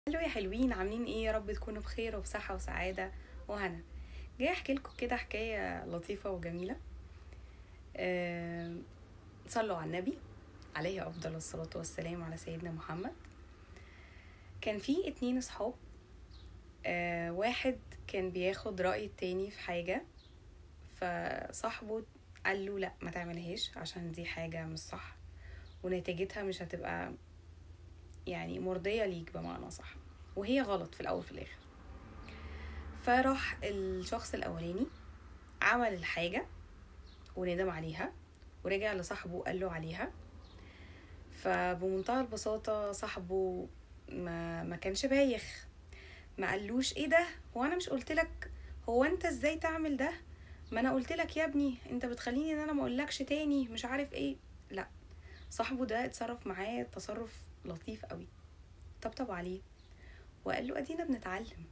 الو يا حلوين، عاملين ايه؟ يا رب تكونوا بخير وبصحة وسعادة وهنا. جاي احكي لكم كده حكاية لطيفة وجميلة. أه صلوا على النبي عليه افضل الصلاة والسلام، على سيدنا محمد. كان في اتنين اصحاب. واحد كان بياخد رأي التاني في حاجة، فصاحبه قال له لا ما تعملهاش عشان دي حاجة مش صح، ونتيجتها مش هتبقى يعني مرضية ليك بمعنى صح، وهي غلط في الاول في الاخر. فراح الشخص الاولاني عمل الحاجة وندم عليها، ورجع لصاحبه وقال له عليها. فبمنتهى البساطة صاحبه ما كانش بايخ، ما قالوش ايه ده، هو انا مش قلتلك؟ هو انت ازاي تعمل ده؟ ما انا قلتلك يا ابني، انت بتخليني ان انا ما اقولكش تاني مش عارف ايه. لا، صاحبه ده اتصرف معاه تصرف لطيف قوي، طبطب عليه وقال له ادينا بنتعلم،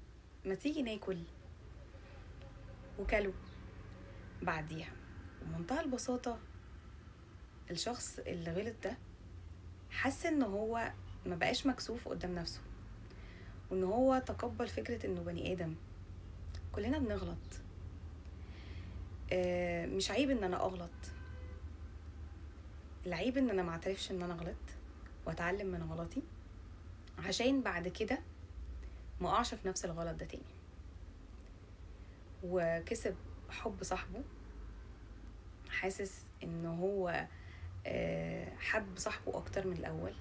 ما تيجي ناكل. وكلوا بعديها. بمنتهى البساطة الشخص اللي غلط ده حس ان هو ما بقاش مكسوف قدام نفسه، وان هو تقبل فكرة انه بني ادم، كلنا بنغلط. مش عيب ان انا اغلط، العيب ان انا معترفش ان انا غلط واتعلم من غلطي، عشان بعد كده ما اقعش في نفس الغلط ده تاني. وكسب حب صاحبه، حاسس ان هو حب صاحبه اكتر من الاول،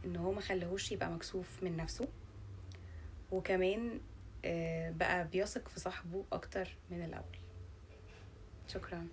ان هو ما خليهوش يبقى مكسوف من نفسه، وكمان بقى بيثق في صاحبه اكتر من الاول. شكرا.